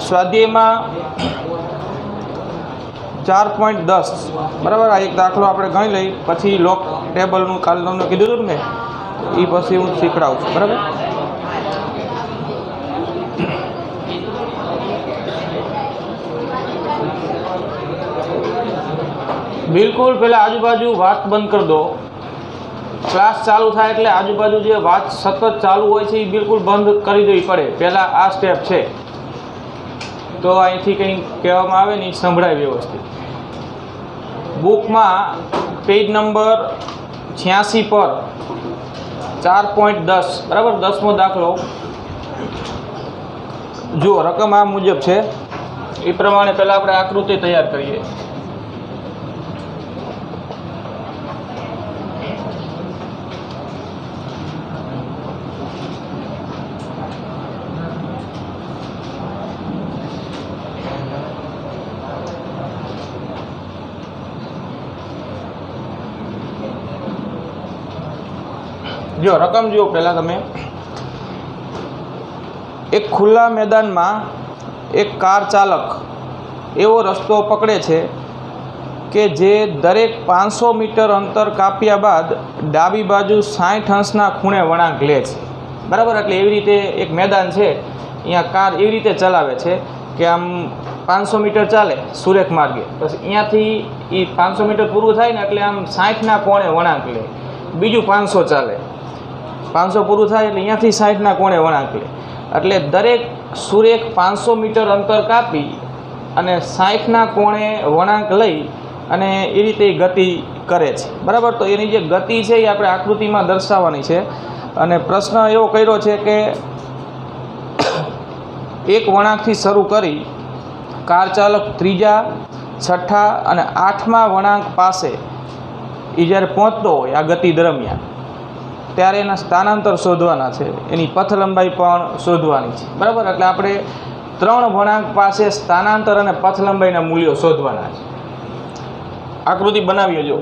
स्वाध्याय में 4.10 बराबर आ एक दाखलो आपणे गणी लई पछी लॉक टेबलनुं काल तमने कीधुं हतुं ने ई पछी हूँ शीखवाडुं छुं। बराबर बिल्कुल पहला आजूबाजू बात बंद कर दो। क्लास चालू थाय एटले आजूबाजू जे बात सतत चालू होय छे ई बिल्कुल बंद करी देवी पड़े। पहला आ स्टेप छे तो अहींथी कंई कहेवामां आवे ने संभळाय व्यवस्थित। बुक में पेज नंबर 86 पर 4.10 बराबर 10मो दाखलो जो रकम आ मुजब है ए प्रमाणे पहला आपणे आकृति तैयार करिए। जो रकम जो पहला तमे एक खुला मैदान में एक कार चालक एवो रस्तो पकड़े छे कि जे दरेक 500 मीटर अंतर काप्या बाद डाबी बाजू 60 अंशना खूणे वळांक ले छे। बराबर एटले एवी रीते एक मैदान छे अहींया कार एवी रीते चलावे छे कि आम 500 मीटर चाले सुरेख मार्गे पछी अहींयाथी ई 500 मीटर पूरुं थाय ने एटले आम 60 ना कोणे वळांक ले बीजू 500 चाले 500 पूरुं थाय एटले अहींयाथी 60 ना कोणे वळांक ले एटले दरेक सुरेख 500 मीटर अंतर कापी अने 60 ना कोणे वळांक लई अने ए रीते गति करे छे। बराबर तो एनी जे गति छे ए आपणे आकृतिमां दर्शाववानी छे अने प्रश्न एवो कर्यो छे के एक वळांकथी शरू करी कार चालक त्रीजा छठ्ठा अने आठमा वळांक पासे ए ज्यारे पहोंचतो होय आ गति दरमियान त्यारे एना स्थानांतर शोधवाना छे एनी पथ लंबाई पण शोधवानी छे। बराबर एटले आपणे 3 वळांक पासे स्थानांतर अने पथ लंबाईना मूल्यो शोधवाना छे। आकृति बनावीए जो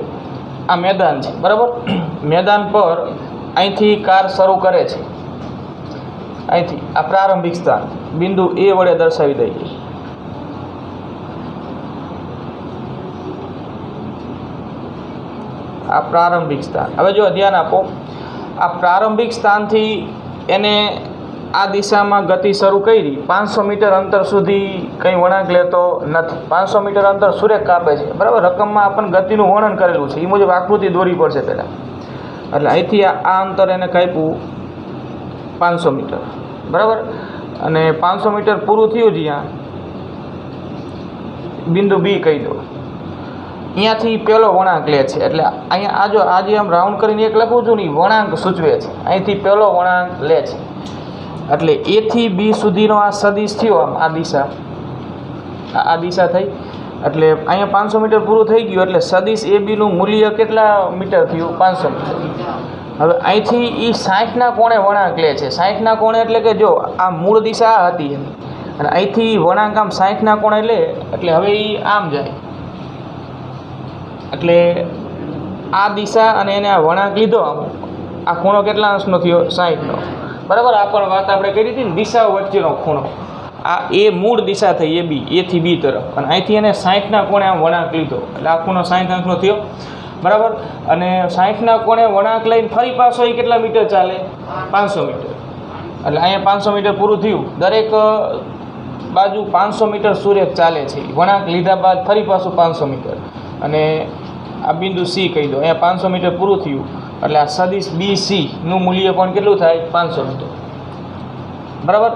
आ मैदान छे। बराबर मैदान पर અહીંથી કાર શરૂ કરે છે અહીંથી આ પ્રારંભિક સ્થાન બિંદુ એ વડે દર્શાવી દઈએ। આ પ્રારંભિક સ્થાન હવે જો ધ્યાન આપો आ प्रारंभिक स्थान थी एने आ दिशा में गति शुरू करी 500 मीटर अंतर सुधी कई वळांक लेतो नथी। 500 मीटर अंतर सुरेख कापे छे। बराबर रकम में आपन गतिनुं वर्णन करेलुं छे ए मुजब आकृति दौरवी पड़शे पहला एटले અહીંથી आ अंतर एने काप्युं 500 मीटर। बराबर अने 500 मीटर पूरुं थयुं ज्यां बिंदु बी कही दो अहींयाथी पहेलो वळांक ले छे एटले अहींया आ जो आज आम राउंड करीने एक लखुं छुं ने वळांक सूचवे छे। અહીંથી पहेलो वळांक ले छे एटले ए थी बी सुधीनो आ सदिश थयो आम आ दिशा थई एटले अहींया 500 मीटर पूरुं थई गयुं एटले सदिश ए बी नुं मूल्य केटला मीटर थयुं 500 मीटर। हवे અહીંથી ई 60 ना कोणे वळांक ले छे। 60 ना कोणे एटले के जो आ मूळ दिशा आ हती एनी अने અહીંથી वळांक आम 60 ना कोणे ले एटले हवे ई आम जाय એટલે આ દિશા અને એને આ વળાંક લીધો આ ખૂણો કેટલા અંશનો થયો 60નો। બરાબર આ પણ વાત આપણે કરી હતી ને દિશાઓ વચ્ચેનો ખૂણો આ એ મૂળ દિશા થઈ એ બી એ થી બી તરફ અને અહીંથી એને 60ના કોણે આમ વળાંક લીધો એટલે આ ખૂણો 60 અંશનો થયો। બરાબર અને 60ના કોણે વળાંક લઈને ફરી પાછો એ કેટલા મીટર ચાલે 500 મીટર એટલે અહીંયા 500 મીટર પૂરું થયું। દરેક બાજુ 500 મીટર સુરેખ ચાલે છે વળાંક લીધા બાદ ફરી પાછું 500 મીટર અને आ बिंदु सी कही दो अँ 500 मीटर पूरु थयुं एटले आ सदिश बी सी नुं मूल्य पण केटलुं थाय 500 मीटर। बराबर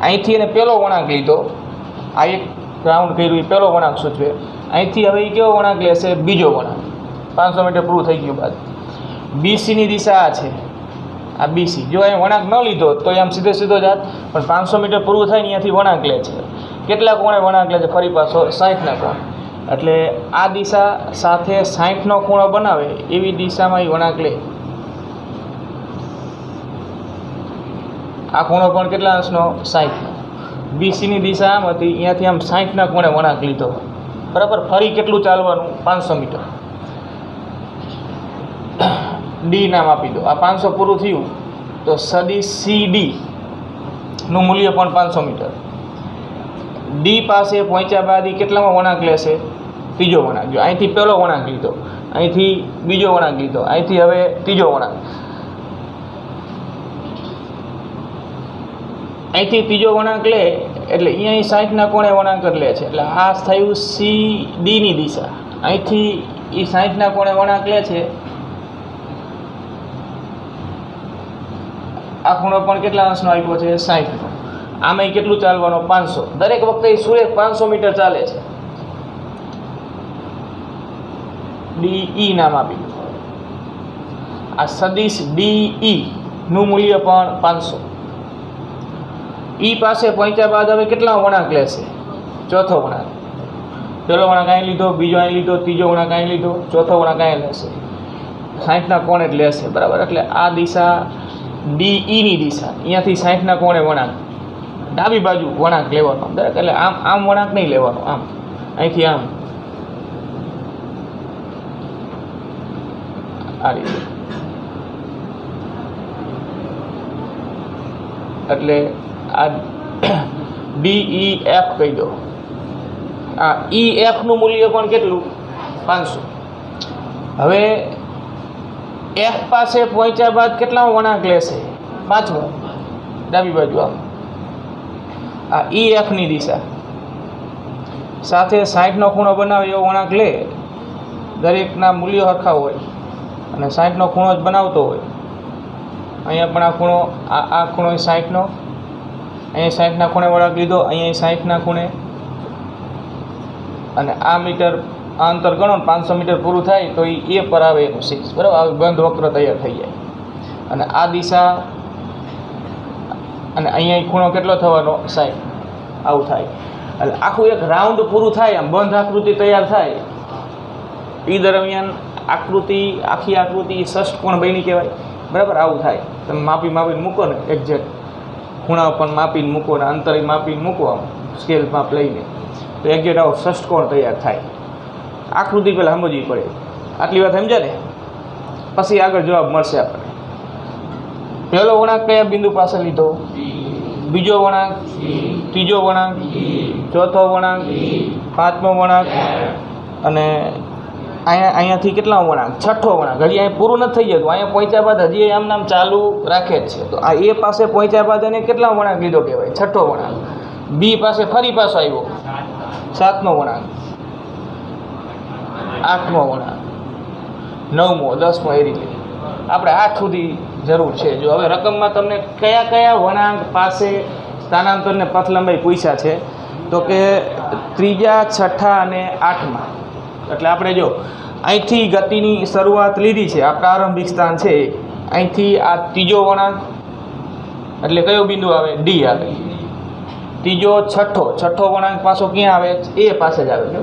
અહીંથી એને પહેલો વળાંક લીધો આ એક રાઉન્ડ કર્યું એ પહેલો વળાંક સૂચવે। અહીંથી હવે એ કેવો વળાંક લેશે બીજો વળાંક 500 મીટર પૂરું થઈ ગયું બાદ બીસીની દિશા આ છે આ બીસી જો અહીં વળાંક ન લીધો તો આમ સીધે સીધો જાત પણ 500 મીટર પૂરું થાય ને અહીંયાથી વળાંક લે છે કેટલા કોણે વળાંક લે છે ફરી પાછો 60ના કોણ એટલે આ દિશા સાથે 60નો ખૂણો બનાવે એવી દિશામાં એ વળાંક લે। આ ખૂણો પણ કેટલા અંશનો 60નો। બીસીની દિશા આમ હતી અહીંયાથી આમ 60ના ખૂણે વળાંક લીધો। બરાબર ફરી કેટલું ચાલવાનું 500 મીટર। डी नाम आपी दो आ 500 पूरुं थयुं तो सदिश सी डी નું મૂલ્ય પણ 500 મીટર। ડી પાસે પહોંચ્યા બાદ એ કેટલામાં વળાંક લેશે? ત્રીજો વળાંક. જો અહીંથી પહેલો વળાંક લીધો, અહીંથી બીજો વળાંક લીધો, અહીંથી હવે ત્રીજો વળાંક, અહીંથી ત્રીજો વળાંક લે એટલે અહીંયા 60ના કોણે વળાંક જ લે છે. એટલે આ થયું સી ડીની દિશા. અહીંથી એ 60ના કોણે વળાંક લે છે. આ ખૂણો પણ કેટલા અંશનો આપ્યો છે? 60નો. આમાં કેટલું ચાલવાનો? 500. દરેક વખતે એ સૂર્ય 500 મીટર ચાલે છે. ડીઈ નામ આપી. આ સદિશ ડીઈ નું મૂલ્ય પણ 500. ઈ પાસે પહોંચ્યા બાદ હવે કેટલા વળાંક લેશે? ચોથો વળાંક. પહેલો વળાંક અહીં લીધો, બીજો અહીં લીધો, ત્રીજો વળાંક અહીં લીધો, ચોથો વળાંક અહીં લેશે. 60ના કોણે જ લેશે, બરાબર. એટલે આ દિશા ડીઈની દિશા, અહીંયાથી 60ના કોણે વળાંક, ડાબી બાજુ વળાંક લેવાનો દરેક. એટલે આમ આમ વળાંક નહીં લેવાનો, આમ અહીંથી આમ, આ રીતે. એટલે આ ડી એફ કહી દો. આ એફનું મૂલ્ય પણ કેટલું? 500. હવે એફ પાસે પહોંચ્યા બાદ કેટલા વળાંક લેશે? 5મો, ડાબી બાજુ આમ. આ એફની દિશા સાથે 60નો ખૂણો બનાવે એવો વળાંક લે. દરેકના મૂલ્યો સરખા હોય અને 60નો ખૂણો જ બનાવતો હોય. અહીંયા પણ આ ખૂણો, આ ખૂણો 60નો, અહીંયા 60ના ખૂણે વળાંક લીધો, અહીંયા 60ના ખૂણે, અને આ મીટર, આ અંતર ગણો 500 મીટર પૂરું થાય તો એ પર આવે એનું 6, બરાબર. આવી બંધ વક્ર તૈયાર થઈ જાય. અને આ દિશા, અને અહીંયા ખૂણો કેટલો થવાનો? 60. આવું થાય. એટલે આખું એક રાઉન્ડ પૂરું થાય, આમ બંધ આકૃતિ તૈયાર થાય. એ દરમિયાન આખી આકૃતિ ષષ્ઠકોણ બની કહેવાય, બરાબર. આવું થાય. તમે માપીને મૂકો ને, એક્ઝેક્ટ ખૂણા પણ માપીને મૂકો ને, અંતરે માપીને મૂકો, આમ સ્કેલ માપ લઈને, તો એક્ઝેક્ટ આવો ષષ્ઠકોણ તૈયાર થાય. આકૃતિ પહેલાં સમજવી પડે. આટલી વાત સમજે ને, પછી આગળ જવાબ મળશે આપણને. પહેલો વળાંક કયા બિંદુ પાસે લીધો? બીજો વળાંક, ત્રીજો વળાંક, ચોથો વળાંક, પાંચમો વળાંક, અને અહીંયાથી કેટલા વળાંક? છઠ્ઠો વળાંક. હજી અહીંયા પૂરું નથી થઈ જતું. અહીંયા પહોંચ્યા બાદ હજી આમ નામ ચાલુ રાખે જ છે. તો આ એ પાસે પહોંચ્યા બાદ એને કેટલા વળાંક લીધો કહેવાય? છઠ્ઠો વળાંક. બી પાસે ફરી પાછો આવ્યો, 7મો વળાંક, 8મો વળાંક, 9મો, 10મો, એ રીતે આપણે 8 સુધી જરૂર છે. જો હવે રકમમાં તમને કયા કયા વળાંક પાસે સ્થાનાંતરને પથ લંબાઈ પૂછ્યા છે, તો કે ત્રીજા, છઠ્ઠા અને 8મા. એટલે આપણે જો અહીંથી ગતિની શરૂઆત લીધી છે, આ પ્રારંભિક સ્થાન છે. અહીંથી આ ત્રીજો વળાંક, એટલે કયો બિંદુ આવે? ડી આવે. ત્રીજો, છઠ્ઠો વળાંક પાછો ક્યાં આવે? એ પાસે જ આવે છે.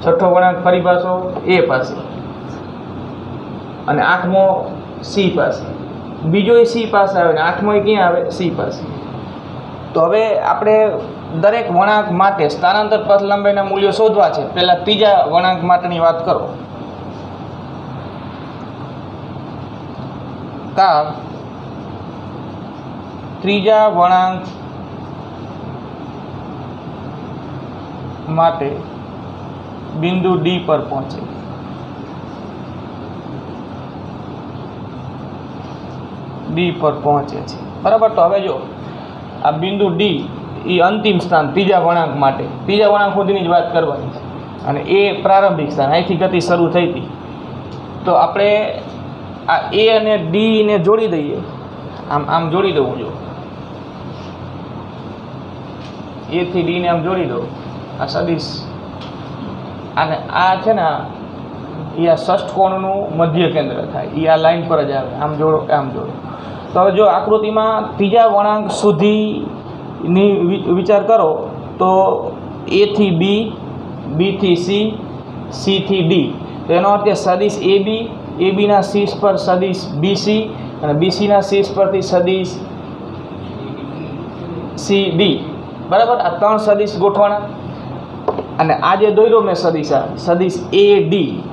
છઠ્ઠો વળાંક ફરી પાછો એ પાસે, અને 8મો સી પાસે. બીજો એ સી પાસે આવે ને 8મો એ ક્યાં આવે? સી પાસે. તો હવે આપણે દરેક વળાંક માટે સ્થાનાંતર પથ લંબાઈના મૂલ્યો શોધવા છે. પહેલાં ત્રીજા વળાંક માટેની વાત કરો. ત્રીજા વળાંક માટે બિંદુ ડી પર પહોંચે. ડી પર પહોંચે છે, બરાબર. તો હવે જો આ બિંદુ ડી એ અંતિમ સ્થાન ત્રીજા વળાંક માટે, ત્રીજા વળાંક સુધીની જ વાત કરવાની છે, અને એ પ્રારંભિક સ્થાન, અહીંથી ગતિ શરૂ થઈ હતી. તો આપણે આ એ અને ડીને જોડી દઈએ. આમ જોડી દઉં. જો એથી ડીને આમ જોડી દઉં. આ સદિશ, અને આ છે ને, એ આ ષષ્ઠકોણનું મધ્ય કેન્દ્ર થાય. એ આ લાઈન પર જ આવે. આમ જોડો, આમ જોડો. તો હવે જો આકૃતિમાં ત્રીજા વળાંક સુધીની વિચાર કરો તો એ થી બી, બી થી સી, સી થી ડી. તો એનો અર્થ કે સદિશ એ બીના શીર્ષ પર સદિશ બીસી, અને બીસીના શીર્ષ પરથી સદિશ સી ડી, બરાબર. આ 3 સદિશ ગોઠવાના. અને આ જે દોર્યો મેં સદિશ એ ડી,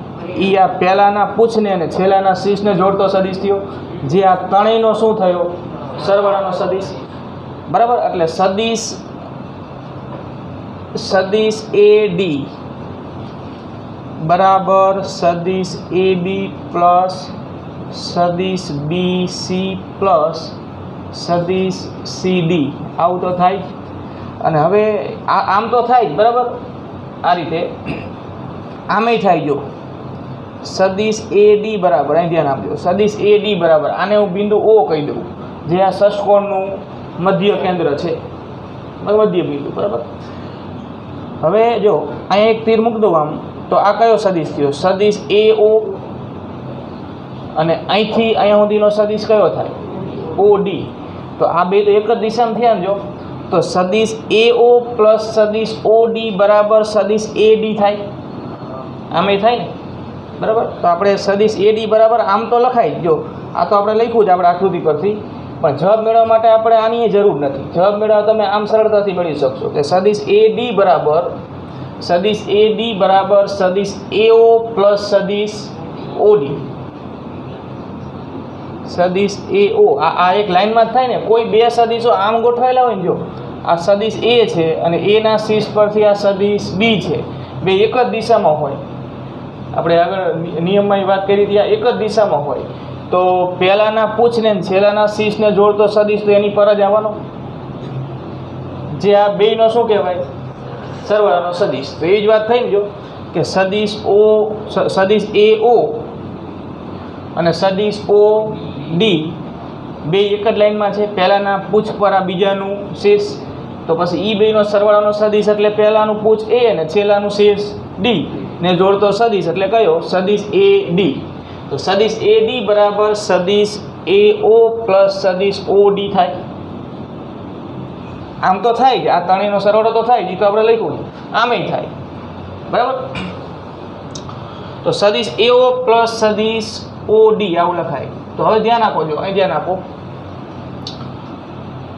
એ આ પહેલાંના પૂછને અને છેલ્લાના શીર્ષને જોડતો સદિશ થયો, જે આ ત્રણેયનો શું થયો? સરવાળાનો સદિશ, બરાબર. એટલે સદિશ સદિશ એ ડી બરાબર સદિશ એ બી પ્લસ સદિશ બી સી પ્લસ સદિશ સી ડી, આવું તો થાય. અને હવે આમ તો થાય જ બરાબર. આ રીતે આમેય થાય. જો સદિશ એ ડી બરાબર, અહીં ધ્યાન આપજો, સદિશ એ ડી બરાબર આને હું બિંદુ ઓ કહી દઉં, જે આ ષષ્કોણનું મધ્ય કેન્દ્ર છે, મધ્ય બિંદુ બરાબર. હવે જો અહીંયા એક તીર મૂકી દઉં આમ, તો આ કયો સદિશ થયો? સદિશ એ ઓ. અને અહીંથી અહીંયા સુધીનો સદિશ કયો થાય? O D. તો આ બે તો એક જ દિશામાં થયા ને. જો તો સદિશ એ ઓ પ્લસ સદિશ ઓ ડી બરાબર સદિશ એ ડી થાય. આમે થાય ને બરાબર. તો આપણે સદિશ એ ડી બરાબર આમ તો લખાય. જો આ તો આપણે લખ્યું જ આપણે આકૃતિ પરથી, પણ જવાબ મેળવવા માટે આપણે આની જરૂર નથી. જવાબ મેળવવા તમે આમ સરળતાથી મેળવી શકશો કે સદિશ એ ડી બરાબર સદિશ એ ઓ પ્લસ સદિશ ઓ ડી. સદિશ એ ઓ આ એક લાઈનમાં જ થાય ને. કોઈ બે સદિશો આમ ગોઠવાયેલા હોય ને, જો આ સદિશ એ છે અને એના શીર્ષ પરથી આ સદિશ બી છે, બે એક જ દિશામાં હોય. આપણે આગળ નિયમમાં વાત કરી હતી, આ એક જ દિશામાં હોય. તો પહેલાંના પૂછને છેલ્લાના શીર્ષને જોડતો સદિશ તો એની પર જ આવવાનો, જે આ બેયનો શું કહેવાય? સરવાળાનો સદિશ. તો એ જ વાત થઈ ને. જો કે સદિશ એ ઓ અને સદિશ ઓ ડી બે એક જ લાઈનમાં છે. પહેલાંના પૂછ પર આ બીજાનું શીર્ષ, તો પછી એ બેનો સરવાળાનો સદિશ એટલે પહેલાંનું પૂછ એ અને છેલ્લાનું શીર્ષ ડી ને જોડતો સદિશ એટલે કયો? સદિશ એ ડી. તો સદિશ એ ડી બરાબર સદિશ એ ઓ પ્લસ સદિશ ઓ ડી થાય. આમ તો થાય જ, આ ત્રણેયનો સરવાળો તો થાય જ, એ તો આપણે લખ્યું. આમેય થાય બરાબર. તો સદિશ એ ઓ પ્લસ સદિશ ઓ ડી આવું લખાય. તો હવે ધ્યાન આપો. જો અહીં ધ્યાન આપો.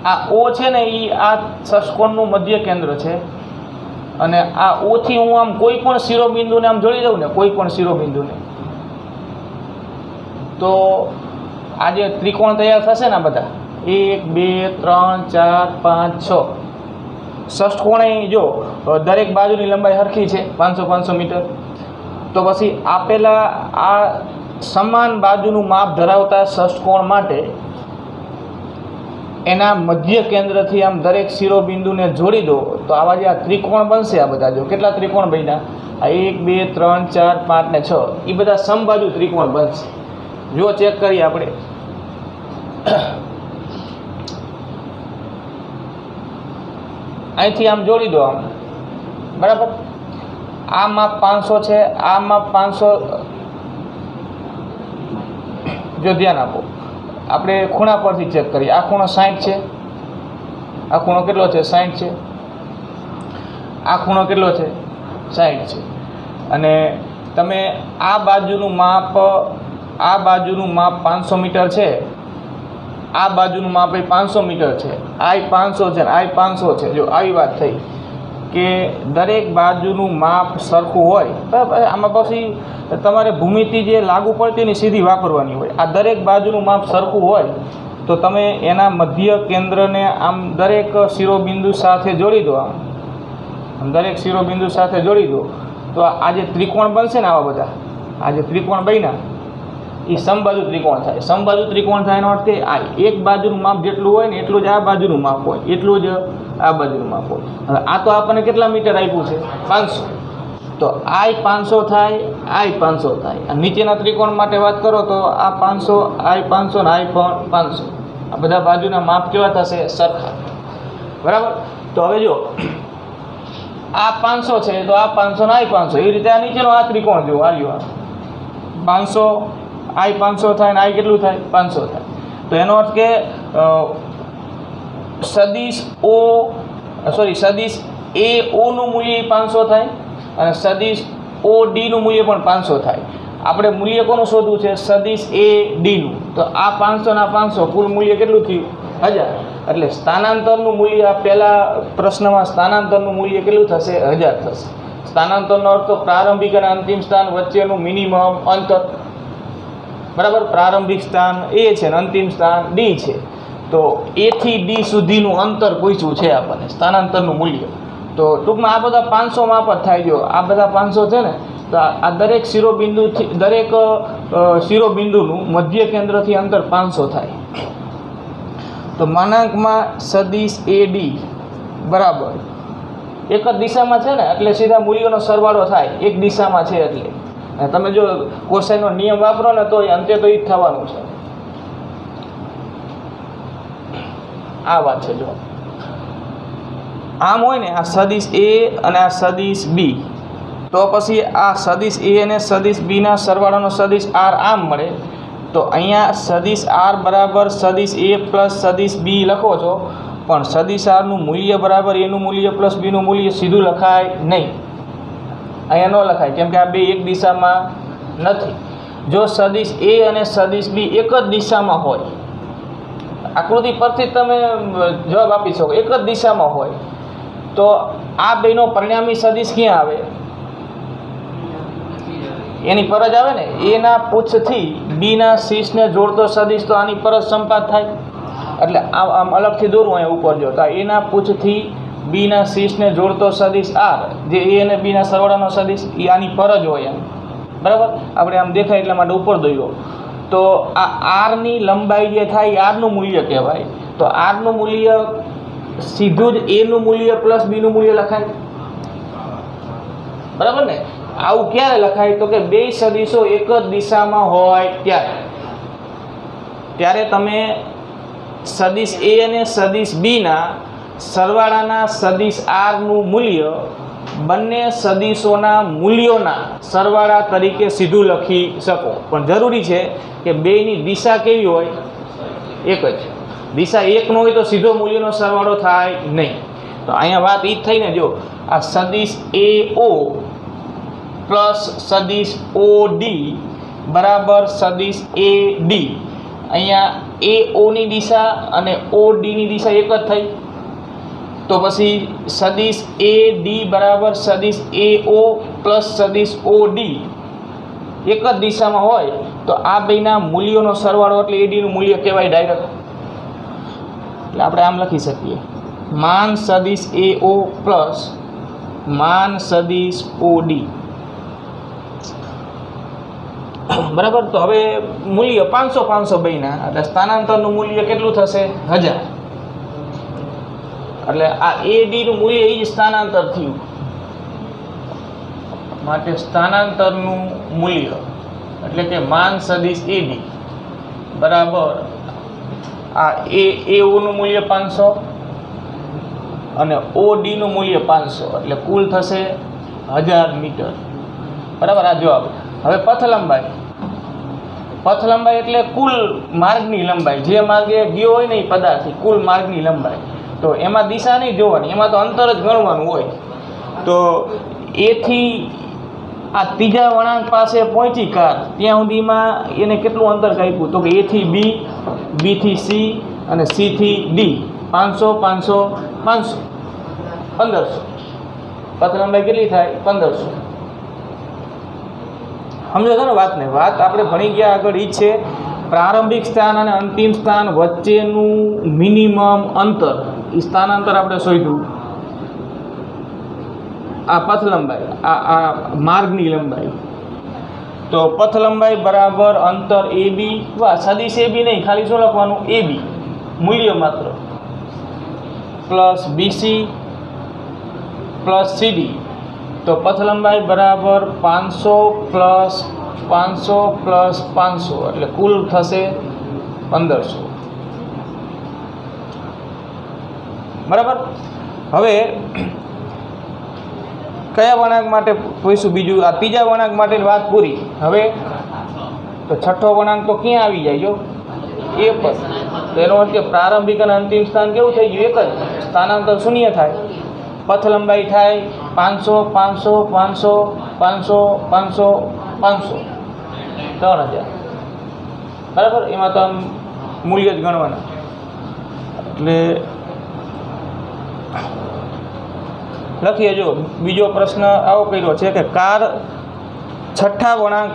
આ ઓ છે ને, એ આ ષષ્કોણનું મધ્ય કેન્દ્ર છે. અને આ ઓથી હું આમ કોઈ પણ શિરોબિંદુને આમ જોડી દઉં ને, કોઈ પણ શિરોબિંદુને, તો આ જે ત્રિકોણ તૈયાર થશે ને, બધા 1 2 3 4 5 6 ષષ્કોણે જો દરેક બાજુની લંબાઈ સરખી છે 500 મીટર. તો પછી આપેલા આ સમાન બાજુનું માપ ધરાવતા ષષ્કોણ માટે એના મધ્ય કેન્દ્રથી આમ દરેક શિરોબિંદુને જોડી દો, તો આવા જે આ ત્રિકોણ બનશે, આ બધા જો કેટલા ત્રિકોણ બન્યા? આ 1 2 3 4 5 ને 6, એ બધા સમબાજુ ત્રિકોણ બનશે. જો ચેક કરીએ આપણે, અહીંથી આમ જોડી દો આમ બરાબર. આ માપ 500 છે, આ માપ 500. જો ધ્યાન આપો, આપણે ખૂણા પરથી ચેક કરીએ. આ ખૂણો 60 છે, આ ખૂણો કેટલો છે? 60 છે. આ ખૂણો કેટલો છે? 60 છે. અને તમે આ બાજુનું માપ 500 મીટર છે, આ બાજુનું માપ એ 500 મીટર છે, આ 500 છે ને આ 500 છે. જો આવી વાત થઈ કે દરેક બાજુનું માપ સરખું હોય બરાબર. આમાં પછી તમારે ભૂમિતિ જે લાગુ પડતી ને સીધી વાપરવાની હોય. આ દરેક બાજુનું માપ સરખું હોય તો તમે એના મધ્ય કેન્દ્રને આમ દરેક શિરોબિંદુ સાથે જોડી દો. આમ દરેક શિરોબિંદુ સાથે જોડી દો, તો આ જે ત્રિકોણ બનશે ને, આવા બધા આ જે ત્રિકોણ બન્યા એ સમબાજુ ત્રિકોણ થાય. સમબાજુ ત્રિકોણ થાય એનો અર્થ કે આ એક બાજુનું માપ જેટલું હોય ને એટલું જ આ બાજુનું માપ હોય, એટલું જ આ બાજુનું માપ હોય. હવે આ તો આપણને કેટલા મીટર આપ્યું છે? 500. તો આ 500 થાય, આ 500 થાય. આ નીચેના ત્રિકોણ માટે વાત કરો તો આ 500, આ 500 ને આ પણ 500. આ બધા બાજુના માપ કેવા થશે? સરખા બરાબર. તો હવે જો આ 500 છે, તો આ 500 ને આ 500, એવી રીતે આ નીચેનો આ ત્રિકોણ જો આવ્યો 500, આ 500 થાય ને આ કેટલું થાય? 500 થાય. તો એનો અર્થ કે સદિશ એ ઓનું મૂલ્ય 500 થાય અને સદિશ ઓ ડીનું મૂલ્ય પણ 500 થાય. આપણે મૂલ્ય કોનું શોધવું છે? સદિશ એ ડીનું. તો આ 500 ને આ 500 કુલ મૂલ્ય કેટલું થયું? 1000. એટલે સ્થાનાંતરનું મૂલ્ય આ પહેલા પ્રશ્નમાં સ્થાનાંતરનું મૂલ્ય કેટલું થશે? 1000 થશે. સ્થાનાંતરનો અર્થ તો પ્રારંભિક અને અંતિમ સ્થાન વચ્ચેનું મિનિમમ અંતર બરાબર. પ્રારંભિક સ્થાન એ છે અને અંતિમ સ્થાન ડી છે. તો એ થી ડી સુધીનું અંતર પૂછ્યું છે આપણને, સ્થાનાંતરનું મૂલ્ય. તો ટૂંકમાં આ બધા 500 માપ જ થાય. જો આ બધા 500 છે ને, તો આ દરેક શિરોબિંદુથી દરેક શિરોબિંદુનું મધ્ય કેન્દ્રથી અંતર 500 થાય. તો માનાંકમાં સદિશ AD બરાબર એક જ દિશામાં છે ને, એટલે સીધા મૂલ્યોનો સરવાળો થાય. એક દિશામાં છે એટલે તમે જો કોસાઈનો નિયમ વાપરો ને તો અંતે તો એ જ થવાનું છે. આ વાત છે. જો આમ હોય ને, આ સદિશ A અને આ સદિશ B, તો પછી આ સદિશ A અને સદિશ B ના સરવાળાનો સદિશ R આમ મળે. તો અહીંયા સદિશ R બરાબર સદિશ A પ્લસ સદિશ B લખો છો, પણ સદિશ R નું મૂલ્ય બરાબર એનું મૂલ્ય પ્લસ B નું મૂલ્ય સીધું લખાય નહીં. અહીંયા ન લખાય, કેમ કે આ બે એક દિશામાં નથી. જો સદિશ A અને સદિશ B એક જ દિશામાં હોય, આકૃતિ પરથી તમે જવાબ આપી શકો, એક જ દિશામાં હોય, તો આ બેનો પરિણામી સદિશ ક્યાં આવે? એની પર જ આવે ને. એના પૂછથી બીના શીર્ષને જોડતો સદિશ તો આની પર જ સંપાત થાય. એટલે આમ અલગથી દોરું અહીંયા ઉપર. જો તો એના પૂછથી બીના શીર્ષને જોડતો સદિશ R, જે A અને B ના સરવાળાનો સદિશ, એ આની પર જ હોય એમ. બરાબર, આપણે આમ દેખાય એટલા માટે ઉપર દોર્યો. તો આ R ની લંબાઈ જે થાય, R નું મૂલ્ય કહેવાય. તો R નું મૂલ્ય સીધું જ A નું મૂલ્ય પ્લસ B નું મૂલ્ય લખાય. બરાબર ને? આવું ક્યારે લખાય? તો કે બે સદિશો એક જ દિશામાં હોય ત્યારે તમે સદિશ A અને સદિશ B ના સરવાળાના સદિશ R નું મૂલ્ય બંને સદિશોના મૂલ્યોના સરવાળા તરીકે સીધું લખી શકો. પણ જરૂરી છે કે બેની દિશા કેવી હોય? એક જ. દિશા એક ન હોય તો સીધો મૂલ્યનો સરવાળો થાય નહીં. તો અહીંયા વાત એ જ થઈ ને. જો આ સદિશ AO પ્લસ સદિશ OD બરાબર સદિશ AD. અહીંયા AO ની દિશા અને OD ની દિશા એક જ થઈ. તો પછી સદિશ AD બરાબર સદિશ AO પ્લસ સદિશ OD એક જ દિશામાં હોય તો આ બેના મૂલ્યોનો સરવાળો એટલે AD નું મૂલ્ય કહેવાય ડાયરેક્ટ. એટલે આપણે આમ લખી શકીએ, માન સદિશ AO પ્લસ માન સદિશ OD. બરાબર. તો હવે મૂલ્ય 500 બેના, એટલે સ્થાનાંતરનું મૂલ્ય કેટલું થશે? 1000. એટલે આ AD નું મૂલ્ય એ જ સ્થાનાંતર થયું. માટે સ્થાનાંતરનું મૂલ્ય એટલે કે માન સદિશ AD બરાબર આ AO નું મૂલ્ય 500 અને OD નું મૂલ્ય 500, એટલે કુલ થશે 1000 મીટર. બરાબર. આ જવાબ. હવે પથ લંબાઈ એટલે કુલ માર્ગની લંબાઈ, જે માર્ગે ગયો હોય ને એ પદાર્થથી કુલ માર્ગની લંબાઈ. તો એમાં દિશા નહીં જોવાની, એમાં તો અંતર જ ગણવાનું હોય. તો એથી આ ત્રીજા વળાંક પાસે પહોંચી કાર, ત્યાં સુધીમાં એને કેટલું અંતર કાપ્યું? તો કે A થી B, B થી C અને C થી D. 500 500 500 1500. પથ લંબાઈ કેટલી થાય? 1500. સમજો છો ને વાતને? વાત આપણે ભણી ગયા આગળ એ છે, પ્રારંભિક સ્થાન અને અંતિમ સ્થાન વચ્ચેનું મિનિમમ અંતર, એ સ્થાનાંતર આપણે શોધ્યું. આ પથ લંબાઈ, આ માર્ગની લંબાઈ. તો પથ લંબાઈ બરાબર અંતર AB, સદિશ AB નહીં, ખાલી શું લખવાનું? AB મૂલ્ય માત્ર, પ્લસ BC પ્લસ CD. તો પથ લંબાઈ બરાબર 500 પ્લસ 500 પ્લસ 500, એટલે કુલ થશે 1500. બરાબર. હવે કયા વળાંક માટે પૂછ્યું? બીજું આ ત્રીજા વળાંક માટેની વાત પૂરી. હવે તો છઠ્ઠો વળાંક તો ક્યાં આવી જાય? જો A પર. તો એનો અર્થ કે પ્રારંભિક અને અંતિમ સ્થાન કેવું થઈ ગયું? એક જ. સ્થાનાંતર શૂન્ય થાય. પથ લંબાઈ થાય 500 500 500 500 500 500 3000. બરાબર. એમાં તો આમ મૂલ્ય જ ગણવાના. એટલે લખીએ. જો બીજો પ્રશ્ન આવો કર્યો છે કે કાર છઠ્ઠા વળાંક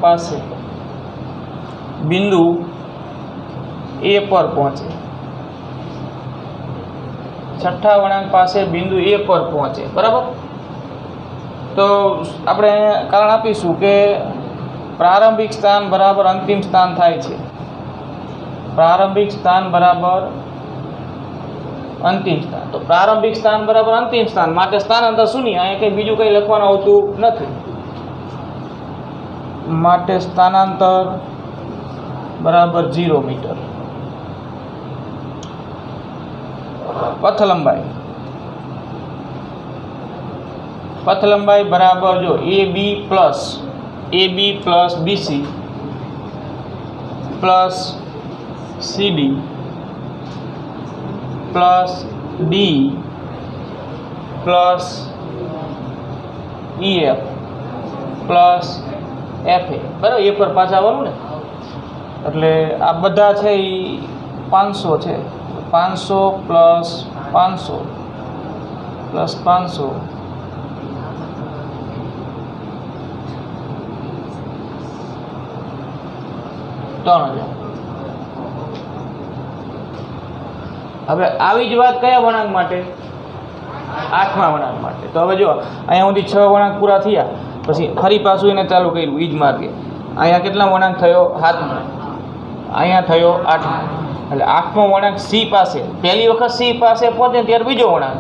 પાસે બિંદુ A પર પહોંચે. છઠ્ઠા વળાંક પાસે બિંદુ A પર પહોંચે, બરાબર. તો આપણે કારણ આપીશું કે પ્રારંભિક સ્થાન બરાબર અંતિમ સ્થાન થાય છે. પ્રારંભિક સ્થાન બરાબર અંતિમ સ્થાન. તો પ્રારંભિક સ્થાન બરાબર અંતિમ સ્થાન માટે સ્થાનાંતર શૂન્ય. અહીંયા કંઈ બીજું કંઈ લખવાનું આવતું નથી. માટે સ્થાનાંતર બરાબર 0 મીટર. પથ લંબાઈ બરાબર જો AB plus BC plus CD plus D plus EF plus FA, બરાબર. એ પર પાછા આવવાનું ને, એટલે આ બધા છે એ 500 છે. 500 પ્લસ 500 પ્લસ 500 3000. હવે આવી જ વાત કયા વળાંક માટે? 8મા વળાંક માટે. તો હવે જો અહીંયા સુધી 6 વળાંક પૂરા થયા, પછી ફરી પાછું એને ચાલુ કર્યું ઈ જ માર્ગે. અહીંયા કેટલા વળાંક થયો? 7મા. અહીંયા થયો 8મા. એટલે 8મો વળાંક C પાસે, પહેલી વખત C પાસે પહોંચે ત્યારે બીજો વળાંક,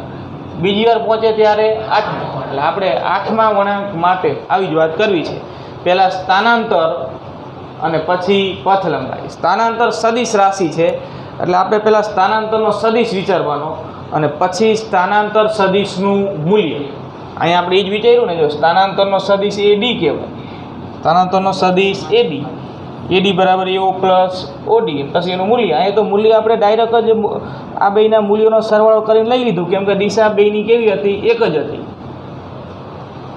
બીજી વાર પહોંચે ત્યારે 8મો. એટલે આપણે 8મા વળાંક માટે આવી જ વાત કરવી છે. પહેલાં સ્થાનાંતર અને પછી પથ લંબાઈ. સ્થાનાંતર સદિશ રાશિ છે, એટલે આપણે પહેલાં સ્થાનાંતરનો સદિશ વિચારવાનો અને પછી સ્થાનાંતર સદિશનું મૂલ્ય. અહીંયા આપણે એ જ વિચાર્યું ને, જો સ્થાનાંતરનો સદિશ AD કહેવાય. સ્થાનાંતરનો સદિશ AD બરાબર AO પ્લસ OD, પછી એનું મૂલ્ય. અહીંયા તો મૂલ્ય આપણે ડાયરેક્ટ જ આ બેયના મૂલ્યોનો સરવાળો કરીને લઈ લીધું, કેમ કે દિશા બેયની કેવી હતી? એક જ હતી,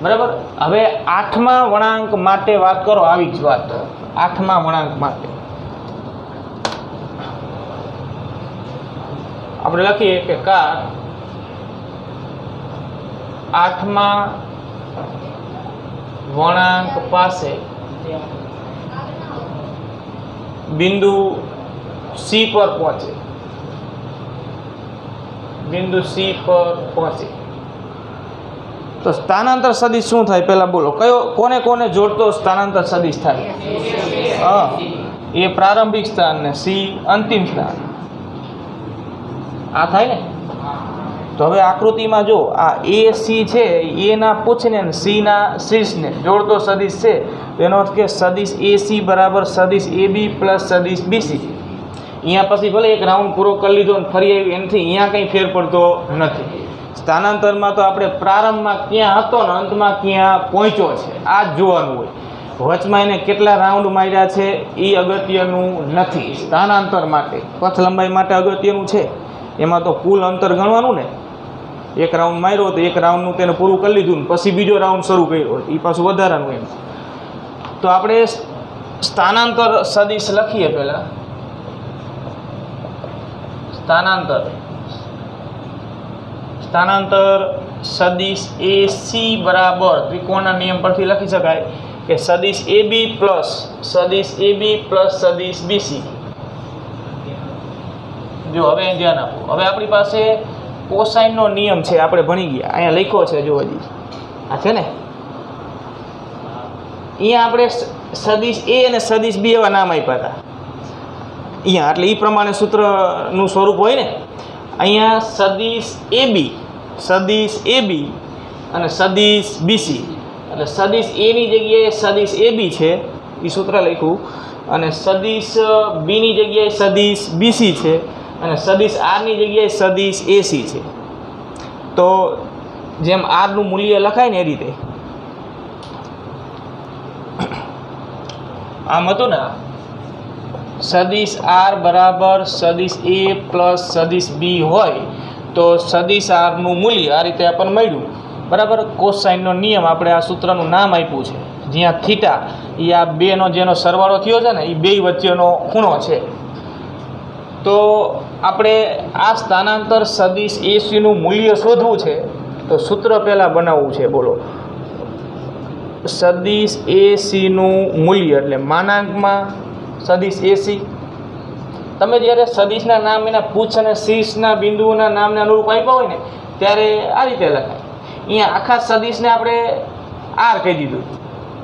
બરાબર. હવે 8મા વળાંક માટે વાત કરો. આવી જ વાત 8મા વળાંક માટે આપણે લખીએ કે કાર 8મા વળાંક પાસે બિંદુ C પર પહોંચે. બિંદુ C પર પહોંચે તો સ્થાનાંતર સદિશ શું થાય? પહેલા બોલો, કોને કોને જોડતો સ્થાનાંતર સદિશ થાય? હા, એ પ્રારંભિક સ્થાન ને C અંતિમ સ્થાન. આ થાય ને. તો હવે આકૃતિમાં જો આ AC છે, A ના પૂછને અને C ના શીર્ષને જોડતો સદિશ છે. તેનો અર્થ કે સદિશ AC બરાબર સદિશ AB પ્લસ સદિશ BC. અહીંયા પછી ભલે એક રાઉન્ડ પૂરો કરી લીધો અને ફરી આવી, એનાથી અહીંયા કંઈ ફેર પડતો નથી. સ્થાનાંતરમાં તો આપણે પ્રારંભમાં ક્યાં હતો ને અંતમાં ક્યાં પહોંચ્યો છે આ જ જોવાનું હોય. વચમાં એને કેટલા રાઉન્ડ માર્યા છે એ અગત્યનું નથી. સ્થાનાંતર માટે, પથ લંબાઈ માટે અગત્યનું છે. એમાં તો કુલ અંતર ગણવાનું ને. એક રાઉન્ડ માર્યો તો એક રાઉન્ડનું તેને પૂરું કરી લીધું ને પછી બીજો રાઉન્ડ શરૂ કર્યો, એ પાછું વધારાનું એમ. તો આપણે સ્થાનાંતર સદિશ લખીએ. પહેલાં સ્થાનાંતર સદિશ AC બરાબર ત્રિકોણના નિયમ પરથી લખી શકાય કે સદિશ AB પ્લસ સદિશ BC. જો હવે ધ્યાન આપો. હવે આપણી પાસે કોસાઇનનો નિયમ છે, આપણે ભણી ગયા. અહીંયા લખ્યો છે, જો હજી આ છે ને. અહીંયા આપણે સદિશ A અને સદિશ B એવા નામ આપ્યા હતા અહીંયા, એટલે એ પ્રમાણે સૂત્રનું સ્વરૂપ હોય ને. અહીંયા સદિશ AB અને સદિશ BC, એટલે સદિશ A ની જગ્યાએ સદિશ AB છે, એ સૂત્ર લખ્યું, અને સદિશ B ની જગ્યાએ સદિશ BC છે, અને સદિશ R ની જગ્યાએ સદિશ AC છે. તો જેમ R નું મૂલ્ય લખાય ને એ રીતે આમ હતું ને, સદિશ R બરાબર સદિશ A પ્લસ સદિશ B હોય તો સદિશ R નું મૂલ્ય આ રીતે આપણને મળ્યું, બરાબર. કોસાઇનનો નિયમ આપણે આ સૂત્રનું નામ આપ્યું છે, જ્યાં થીટા એ આ બેનો જેનો સરવાળો થયો છે ને એ બે વચ્ચેનો ખૂણો છે. તો આપણે આ સ્થાનાંતર સદિશ AC નું મૂલ્ય શોધવું છે, તો સૂત્ર પહેલાં બનાવવું છે. બોલો, સદિશ AC નું મૂલ્ય એટલે માનાંકમાં સદિશ AC તમે જ્યારે સદિશના નામ એના પૂછ અને શીર્ષના બિંદુઓના નામને અનુરૂપ આપ્યા હોય ને ત્યારે આ રીતે લખાય. અહીંયા આખા સદિશને આપણે આર કહી દીધું.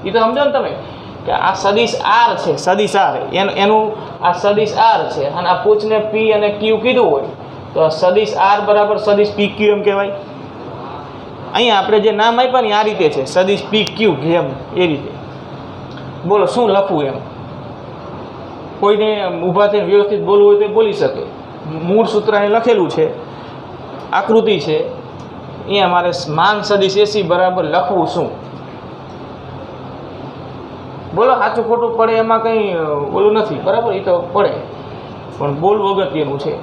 એ તો સમજો ને તમે કે આ સદિશ આર છે, સદિશ આર એનું આ સદિશ આર છે અને આ પૂછને પી અને ક્યુ કીધું હોય તો સદિશ આર બરાબર સદિશ પી ક્યુ એમ કહેવાય. અહીંયા આપણે જે નામ આપ્યા ને આ રીતે છે, સદિશ પી ક્યુ એમ એ રીતે. બોલો શું લખવું એમ? કોઈને ઊભા થઈને વ્યવસ્થિત બોલવું હોય તો બોલી શકે. મૂળ સૂત્ર અહીં લખેલું છે, આકૃતિ છે. અહીંયા મારે માન સદિશ એસી બરાબર લખવું શું? બોલો સાચું ખોટું પડે એમાં કંઈ બોલું નથી, બરાબર? એ તો પડે પણ બોલવું અગત્યનું છે.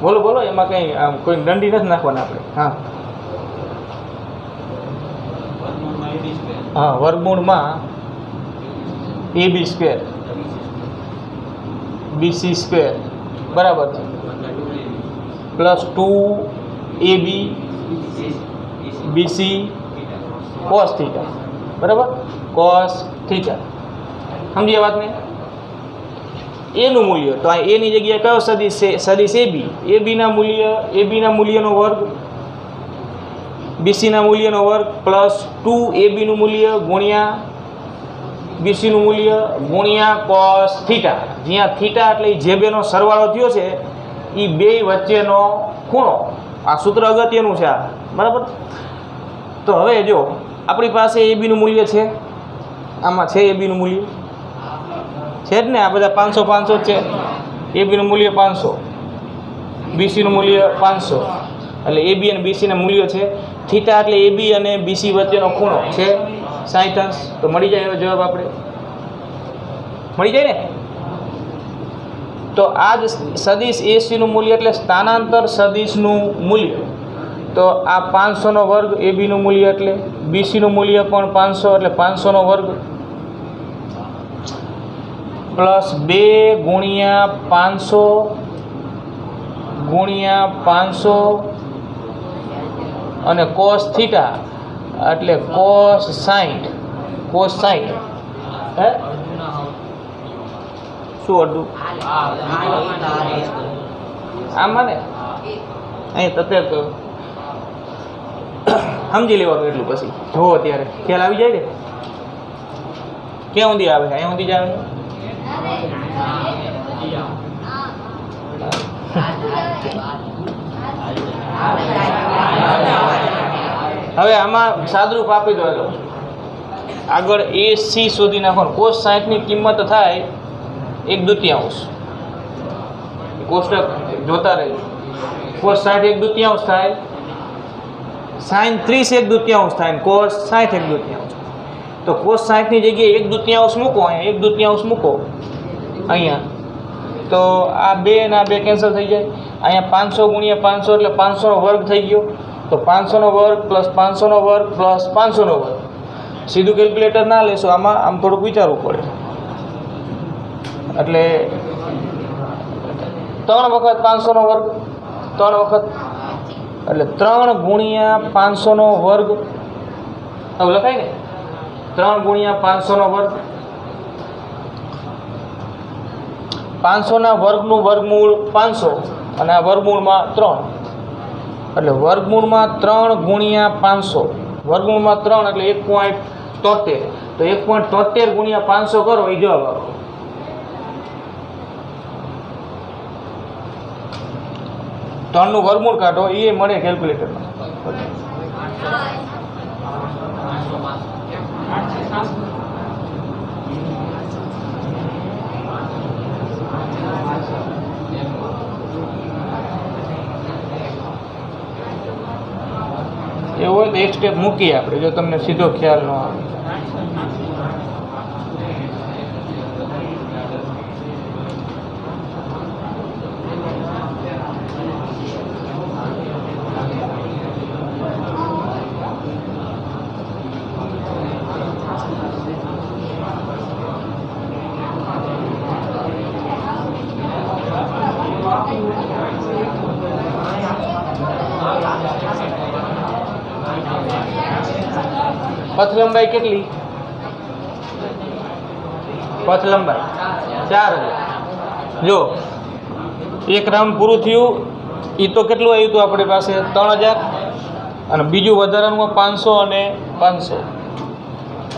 બોલો બોલો, એમાં કંઈ કોઈ દંડી નથી નાખવાના આપણે. હા હા, વર્ગમૂળમાં AB સ્ક્વેર BC સ્ક્વેર બરાબર છે plus 2AB BC cos theta બરાબર, cos થીટા. સમજીએ વાતને? એનું મૂલ્ય તો આ એની જગ્યાએ કયો સદિશ છે? સદિશ એબીના મૂલ્યનો વર્ગ, બીસીના મૂલ્યનો વર્ગ પ્લસ 2ABનું મૂલ્ય ગુણ્યા બીસીનું મૂલ્ય ગુણ્યા cos થીટા. જ્યાં થીટા એટલે જે બેનો સરવાળો થયો છે એ બે વચ્ચેનો ખૂણો. આ સૂત્ર અગત્યનું છે આ, બરાબર? તો હવે જો આપણી પાસે એબીનું મૂલ્ય છે, આમાં છે એબીનું મૂલ્ય છે જ ને, આ બધા 500 500 જ છે. એબીનું મૂલ્ય 500, બીસીનું મૂલ્ય 500 એટલે એબી અને બીસીના મૂલ્યો છે. થીટા એટલે એબી અને બીસી વચ્ચેનો ખૂણો છે 60 અંશ. તો મળી જાય એવો જવાબ આપણે, મળી જાય ને? તો આ જ સદિશ એસીનું મૂલ્ય એટલે સ્થાનાંતર સદિશનું મૂલ્ય. તો આ 500નો વર્ગ એબીનું મૂલ્ય એટલે બીસીનું મૂલ્ય પણ 500 એટલે 500નો વર્ગ પ્લસ 2 ગુણ્યા 500 ગુણ્યા 500 અને cos થીટા એટલે cos 60 હે શું અડધું આમાં ને અહીં તત્વ તો સમજી લેવાનું એટલું. પછી જોવો ત્યારે ખ્યાલ આવી જાય ને ક્યાં સુધી આવે છે, અહીંયા સુધી જ આવે. હવે આમાં સાદરૂપ આપી દો. આગળ AC શોધી નાખો. cos 60ની કિંમત થાય 1/2. કોષ્ટક જોતા રહેજો. cos 60 1/2 થાય, sin 30 1/2 થાય, cos 60 1/2. તો cos 60ની જગ્યાએ 1/2 મૂકો, અહીંયા 1/2 મૂકો અહીંયા, તો આ 2 અને આ 2 કેન્સલ થઈ જાય. અહીંયા 500 ગુણ્યા 500 એટલે 500નો વર્ગ થઈ ગયો. તો 500નો વર્ગ પ્લસ 500નો વર્ગ પ્લસ 500નો વર્ગ. સીધું કેલ્ક્યુલેટર ના લેશો, આમાં આમ થોડુંક વિચારવું પડે. એટલે 3 વખત 500નો વર્ગ, 3 વખત એટલે 3 ગુણ્યા 500નો વર્ગ આવું લખાય ને. 3 ગુણ્યા 500નો વર્ગ, 500ના વર્ગનું વર્ગમૂળ 500 અને આ વર્ગમૂળમાં 3 એટલે વર્ગમૂળમાં 3 ગુણ્યા 500, વર્ગમૂળમાં 3 એટલે 1.73. તો 1.73 ગુણ્યા 500 કરો એ જવાબ આપો. ત્રણનું વર્ગમૂળ કાઢો એ મળે કેલ્ક્યુલેટરમાં. એવું હોય તો એક સ્ટેપ મૂકીએ આપણે, જો તમને સીધો ખ્યાલ ન આવે. પથ લંબાઈ કેટલી? પથ લંબાઈ 4000. જો એક રાઉન્ડ પૂરું થયું એ તો કેટલું આવ્યું હતું આપણી પાસે? 3000. અને બીજું વધારાનું 500 અને 500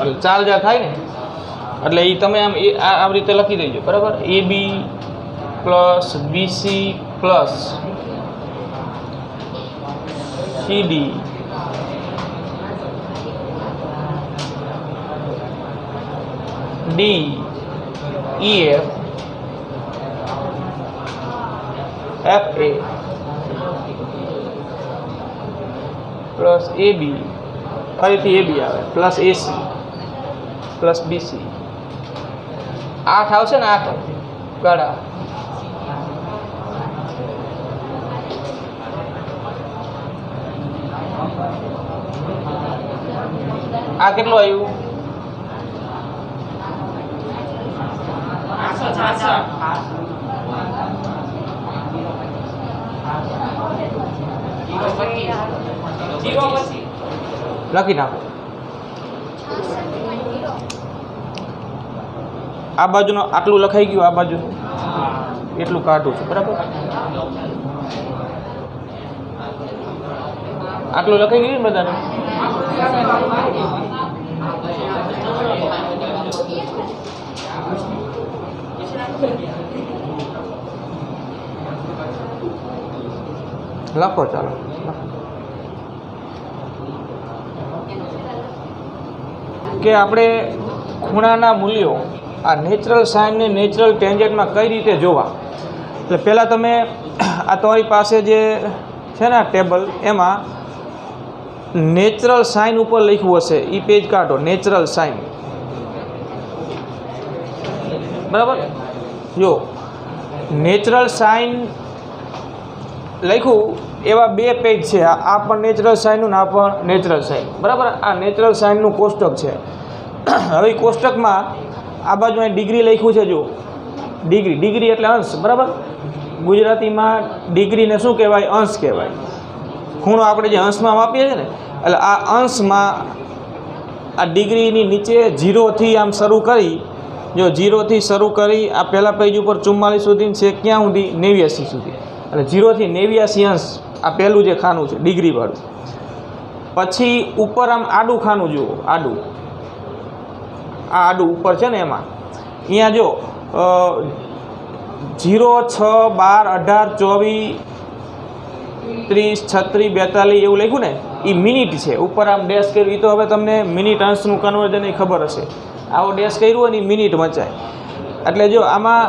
એટલે 4000 થાય ને. એટલે એ તમે આમ આવી રીતે લખી દેજો, બરાબર. AB plus BC plus CD DEF FA plus AB ફરીથી AB આવે પ્લસ AC પ્લસ BC 8 આવશે ને 8 ગાળા. આ કેટલું આવ્યું? 866 લખી નાખો. આ બાજુનો આટલું લખાઈ ગયું, આ બાજુનું એટલું કાઢું છું, બરાબર. આટલું લખાઈ ગયું ને બધાને? લખો, ચાલો. કે આપણે ખૂણાના મૂલ્યો આ નેચરલ સાઇન ને નેચરલ ટેન્જેન્ટમાં કઈ રીતે જોવા. એટલે પહેલાં તમે આ તમારી પાસે જે છે ને ટેબલ, એમાં નેચરલ સાઇન ઉપર લખ્યું હશે, એ પેજ કાઢો. નેચરલ સાઇન, બરાબર. જો નેચરલ સાઇન લખ્યું એવા 2 પેજ છે. આ પણ નેચરલ સાઇનનું ને આ પણ નેચરલ સાઇન, બરાબર. આ નેચરલ સાઇનનું કોષ્ટક છે. હવે કોષ્ટકમાં આ બાજુ અહીં ડિગ્રી લખ્યું છે. જો ડિગ્રી, ડિગ્રી એટલે અંશ, બરાબર. ગુજરાતીમાં ડિગ્રીને શું કહેવાય? અંશ કહેવાય. ખૂણો આપણે જે અંશમાં માપીએ છીએ ને, એટલે આ અંશમાં આ ડિગ્રીની નીચે 0થી આમ શરૂ કરી, જો 0થી શરૂ કરી આ પહેલાં પેજ ઉપર 44 સુધી છે, ક્યાં સુધી? 89 સુધી. એટલે 0થી 89 અંશ આ પહેલું જે ખાનું છે ડિગ્રીવાળું. પછી ઉપર આમ આડું ખાનું જુઓ, આડું, આ આડું ઉપર છે ને, એમાં અહીંયા જો 0, 6, 12, 18, 24, 30, 36, 42 એવું લખ્યું ને, એ મિનિટ છે. ઉપર આમ ડેશ કર્યું, એ તો હવે તમને મિનિટ અંશનું કન્વર્ઝન એ ખબર હશે. આવો ડેશ કર્યું હોય ને એ મિનિટ વચાય. એટલે જો આમાં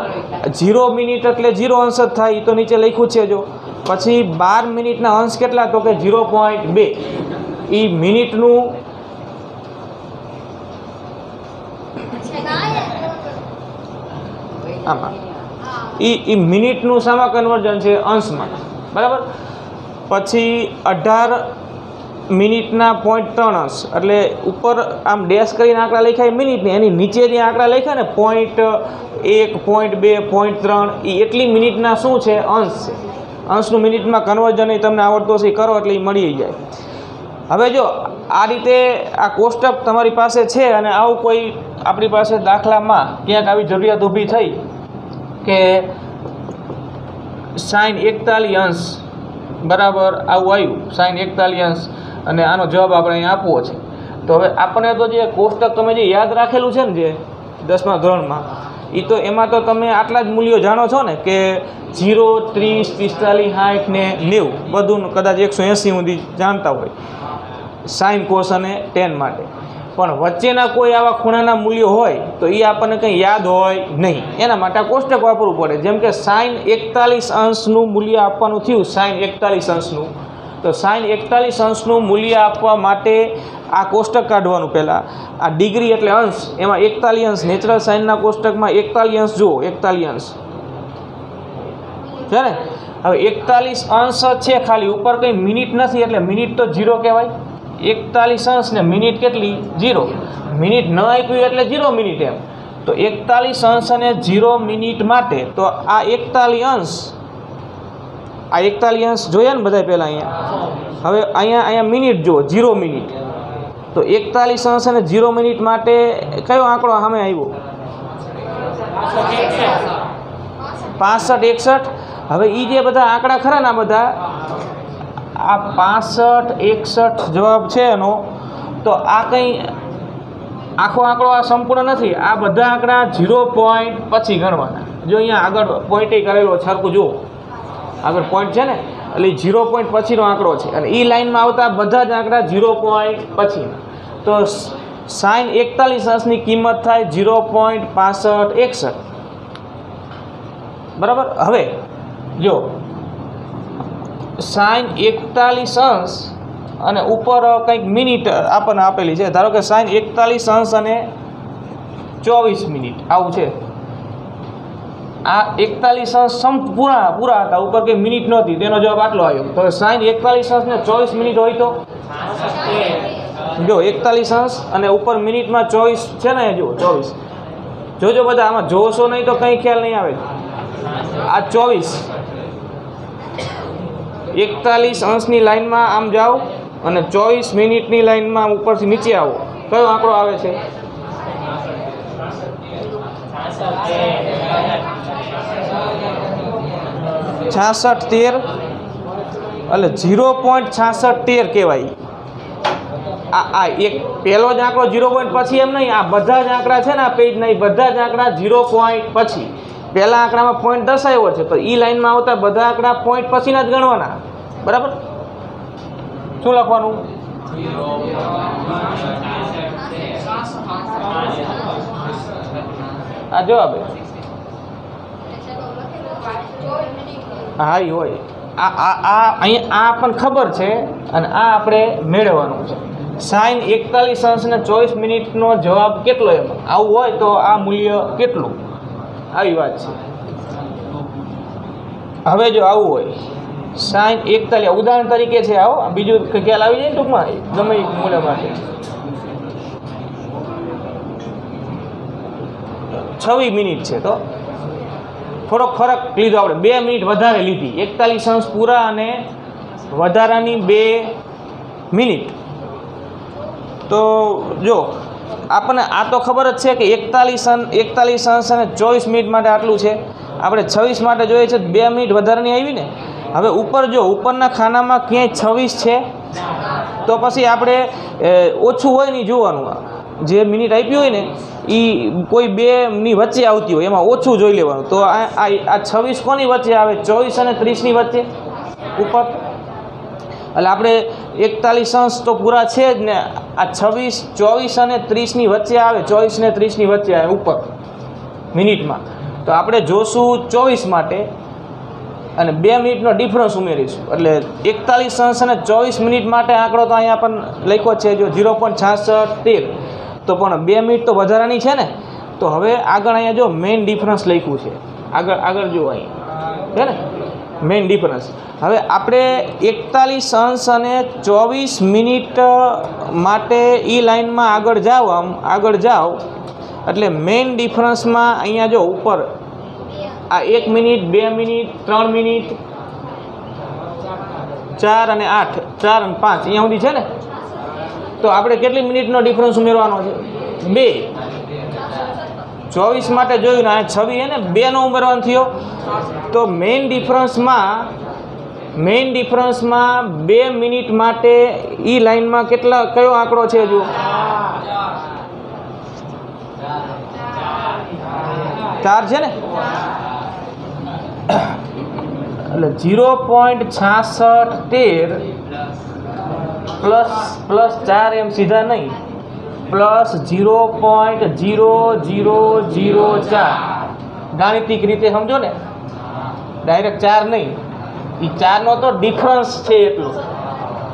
0 મિનિટ એટલે 0 અંશ જ થાય, એ તો નીચે લખ્યું છે. જો પછી 12 મિનિટના અંશ કેટલા? તો કે 0.2. એ મિનિટનું આમાં એ મિનિટનું શામાં કન્વર્ઝન છે? અંશમાં, બરાબર. પછી 18 મિનિટના 0.3 અંશ, એટલે ઉપર આમ ડેશ કરીને આંકડા લખાય મિનિટની, એની નીચે જે આંકડા લખ્યા ને 0.1, 0.2, 0.3, એ એટલી મિનિટના શું છે? અંશ છે. અંશનું મિનિટમાં કન્વર્ઝન એ તમને આવડતું હશે, કરો એટલે એ મળી જાય. હવે જો આ રીતે આ કોષ્ટક તમારી પાસે છે, અને આવું કોઈ આપણી પાસે દાખલામાં ક્યાંક આવી જરૂરિયાત ઊભી થઈ કે sin 41 અંશ બરાબર આવું આવ્યું, sin 41 અંશ, અને આનો જવાબ આપણે અહીં આપવો છે. તો હવે આપણે તો જે કોષ્ટક તમે જે યાદ રાખેલું છે ને, જે 10મા ધોરણમાં, એ તો એમાં તો તમે આટલા જ મૂલ્યો જાણો છો ને, કે 0, 30, 45, 60 ને 90 બધું કદાચ 180 સુધી જાણતા હોય સાઇન, કોસ અને ટેન માટે. પણ વચ્ચેના કોઈ આવા ખૂણાના મૂલ્યો હોય તો એ આપણને કંઈ યાદ હોય નહીં. એના માટે આ કોષ્ટક વાપરવું પડે. જેમ કે sin 41 અંશનું મૂલ્ય આપવાનું થયું, sin 41 અંશનું, તો sin 41 અંશનું મૂલ્ય આપવા માટે આ કોષ્ટક કાઢવાનું. પહેલાં આ ડિગ્રી એટલે અંશ, એમાં 41 અંશ, નેચરલ સાઇનના કોષ્ટકમાં 41 અંશ જુઓ, 41 અંશ છે ને. હવે 41 અંશ છે ખાલી, ઉપર કંઈ મિનિટ નથી, એટલે મિનિટ તો 0 કહેવાય. 41 અંશ ને મિનિટ કેટલી? 0. મિનિટ ન આપ્યું એટલે 0 મિનિટ એમ. તો 41 અંશ અને 0 મિનિટ માટે તો આ 41 અંશ, આ 41 અંશ જોયા ને બધા પહેલાં અહીંયા. હવે અહીંયા મિનિટ જુઓ, 0 મિનિટ, તો 41 અંશ અને 0 મિનિટ માટે કયો આંકડો સામે આવ્યો? 65 61. હવે એ જે બધા આંકડા ખરા ને આ બધા આ 65 61 જવાબ છે એનો, તો આ કંઈ આખો આંકડો આ સંપૂર્ણ નથી. આ બધા આંકડા 0 પોઈન્ટ પછી ગણવાના. જો અહીંયા આગળ પોઈન્ટ કરેલો સરખું જુઓ, આગળ પોઈન્ટ છે ને એટલે 0 પોઈન્ટ પછીનો આંકડો છે અને એ લાઈનમાં આવતા બધા જ આંકડા 0 પોઈન્ટ પછીના. તો sin 41 અંશની કિંમત થાય 0.6561. બરાબર. હવે જો sin 41 અંશ અને ઉપર કંઈક મિનિટ આપણને આપેલી છે. ધારો કે sin 41 અંશ અને 24 મિનિટ આવું છે. આ 41 અંશ પૂરા હતા, ઉપર કંઈ મિનિટ નહોતી, તેનો જવાબ આટલો આવ્યો. તો sin 41 અંશ ને 24 મિનિટ હોય તો જો 41 અંશ અને ઉપર મિનિટમાં 24 છે ને, જો 24. જોજો બધા, આમાં જોશો નહીં તો કંઈ ખ્યાલ નહીં આવે. આ 24 41 અંશની લાઈનમાં આમ જાઓ અને 24 મિનિટની લાઈનમાં ઉપરથી નીચે આવો, કયો આંકડો આવે છે? 6613 એટલે 0.6613 કહેવાય. આ એક પહેલો જ આંકડો 0 પોઈન્ટ પછી એમ નહીં, આ બધા જ આંકડા છે ને આ પેજના એ બધા જ આંકડા 0 પોઈન્ટ પછી. પહેલા આંકડામાં પોઈન્ટ દર્શાવ્યો છે તો એ લાઈનમાં આવતા બધા આંકડા પોઈન્ટ પછીના જ ગણવાના. બરાબર. શું લખવાનું? આ જવાબ હા એ હોય. અહીંયા આ પણ ખબર છે અને આ આપણે મેળવવાનું છે. sin 41 અંશ ને 24 મિનિટનો જવાબ કેટલો? એમાં આવું હોય તો આ મૂલ્ય કેટલું? આવી વાત છે. હવે જો આવું હોય sin 41 ઉદાહરણ તરીકે છે, આવો બીજું ખ્યાલ આવી જાય ટૂંકમાં ગમે એ મૂલ્ય માટે. 26 મિનિટ છે તો થોડોક ફરક લીધો આપણે, 2 મિનિટ વધારે લીધી. 41 અંશ પૂરા અને વધારાની 2 મિનિટ. તો જો આપણને આ તો ખબર જ છે કે 41 અંશ અને 24 મિનિટ માટે આટલું છે. આપણે 26 માટે જોઈએ છે, 2 મિનિટ વધારાની આવી ને. હવે ઉપર જો ઉપરના ખાનામાં ક્યાંય 26 છે તો પછી આપણે ઓછું હોય નહીં જોવાનું. જે મિનિટ આપી હોય ને એ કોઈ 2ની વચ્ચે આવતી હોય એમાં ઓછું જોઈ લેવાનું. તો આ 26 કોની વચ્ચે આવે? 24 અને 30ની વચ્ચે ઉપર. એટલે આપણે 41 અંશ તો પૂરા છે જ ને, આ 24 અને 30ની વચ્ચે આવે, 24 ને 30ની વચ્ચે આવે ઉપર મિનિટમાં. તો આપણે જોશું 24 માટે અને 2 મિનિટનો ડિફરન્સ ઉમેરીશું. એટલે 41 અંશ અને 24 મિનિટ માટે આંકડો તો અહીંયા પણ લખ્યો છે જો 0.6613. તો પણ 2 મિનિટ તો વધારાની છે ને. તો હવે આગળ અહીંયા જો મેઇન ડિફરન્સ લખ્યું છે, આગળ જો અહીંયા છે ને મેઇન ડિફરન્સ. હવે આપણે 41 અંશ અને 24 મિનિટ માટે એ લાઈનમાં આગળ જાઓ, આમ આગળ જાઓ એટલે મેઇન ડિફરન્સમાં અહીંયા જો ઉપર આ 1 મિનિટ 2 મિનિટ 3 મિનિટ 4 અને 8 4 અને 5 અહીંયા સુધી છે ને. તો આપણે કેટલી મિનિટનો ડિફરન્સ ઉમેરવાનો છે? 2. 24 માટે જોયું ને આ 26 હે ને 2નો ઉમેરવાનો થયો. તો મેઇન ડિફરન્સમાં 2 મિનિટ માટે એ લાઈનમાં કયો આંકડો છે? જો 4 છે ને. એટલે 0.6613 પ્લસ 4 એમ સીધા નહીં, પ્લસ 0.0004. ગાણિતિક રીતે સમજો ને, ડાયરેક્ટ 4 નહીં, એ 4નો તો ડિફરન્સ છે એટલો,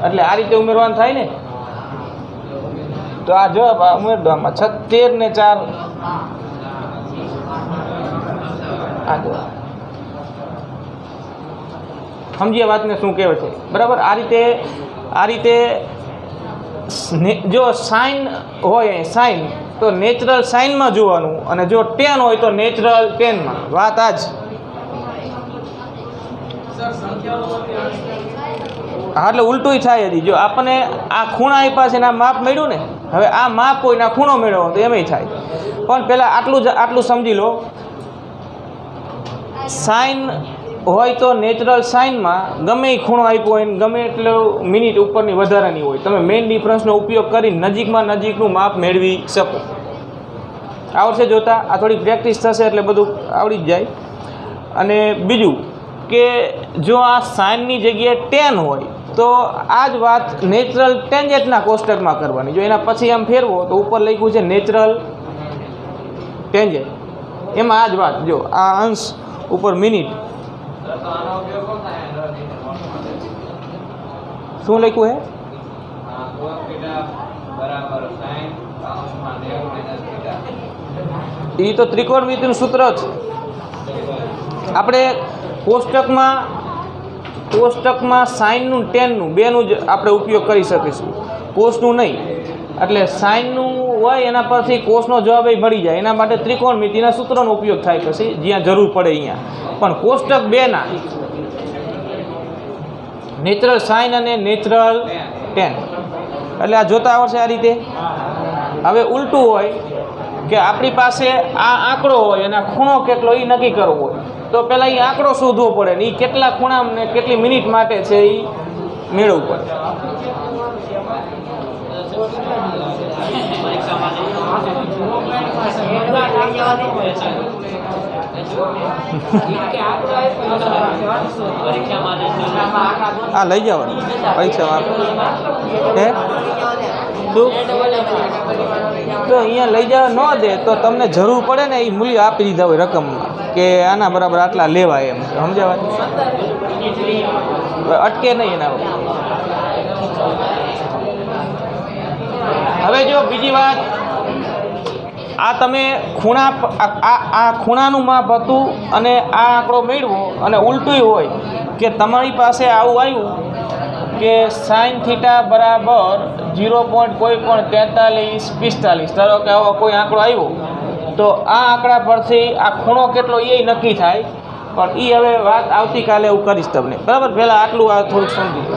એટલે આ રીતે ઉમેરવાનું થાય ને. તો આ જવાબ ઉમેર દો આમાં 76 ને 4 આ જવાબ. સમજીએ વાતને શું કહેવાય છે? બરાબર. આ રીતે જો સાઇન હોય સાઇન તો નેચરલ સાઇનમાં જોવાનું, અને જો ટેન હોય તો નેચરલ ટેનમાં. વાત આ જ. હા એટલે ઉલટું થાય હજી. જો આપણને આ ખૂણા આપ્યા છે ને આ માપ મળ્યું ને, હવે આ માપ હોય ને આ ખૂણો મેળવો તો એમય થાય. પણ પહેલાં આટલું સમજી લો, સાઇન હોય તો નેચરલ સાઇનમાં ગમે એ ખૂણો આપ્યો હોય ને ગમે એટલો મિનિટ ઉપરની વધારાની હોય, તમે મેઇન ડિફરન્સનો ઉપયોગ કરી નજીકનું માપ મેળવી શકો. આવડશે જોતા? આ થોડી પ્રેક્ટિસ થશે એટલે બધું આવડી જ જાય. અને બીજું કે જો આ સાઇનની જગ્યાએ ટેન હોય તો આ જ વાત નેચરલ ટેન્જેન્ટના કોષ્ટકમાં કરવાની. જો એના પછી આમ ફેરવો તો ઉપર લખ્યું છે નેચરલ ટેન્જેન્ટ, એમાં આ જ વાત. જો આ અંશ ઉપર મિનિટ શું લખ્યું હે? એ તો ત્રિકોણમિતિનું સૂત્ર જ. આપણે કોષ્ટકમાં સાઇનનું ટેનનું બેનું જ આપણે ઉપયોગ કરી શકીશું, કોસનું નહીં. એટલે સાઇનનું હોય એના પરથી કોસનો જવાબ એ મળી જાય. એના માટે ત્રિકોણમિતિના સૂત્રનો ઉપયોગ થાય પછી જ્યાં જરૂર પડે અહીંયા. પણ કોષ્ટક બેના નેચરલ સાઇન અને નેચરલ ટેન એટલે આ જોતા આવડશે આ રીતે. હવે ઉલટું હોય કે આપણી પાસે આ આંકડો હોય અને ખૂણો કેટલો એ નક્કી કરવો હોય તો પહેલાં એ આંકડો શોધવો પડે ને એ કેટલા ખૂણા ને કેટલી મિનિટ માટે છે એ મેળવવું પડે. હા લઈ જવાનું પરીક્ષામાં હે શું તો અહીંયા લઈ જવા ન દે તો તમને જરૂર પડે ને એ મૂલ્ય આપી દીધા હોય રકમમાં કે આના બરાબર આટલા લેવાય એમ સમજાવાય, અટકે નહીં એના. હવે જો બીજી વાત, આ તમે આ ખૂણાનું માપ હતું અને આ આંકડો મેળવો અને ઉલટું હોય કે તમારી પાસે આવું આવ્યું કે સાઇન થીટા બરાબર 0.4345, ધારો કે આવો કોઈ આંકડો આવ્યો તો આ આંકડા પરથી આ ખૂણો કેટલો એ નક્કી થાય. પણ એ હવે વાત આવતીકાલે હું કરીશ તમને, બરાબર? પહેલાં આટલું આ થોડુંક સમજી.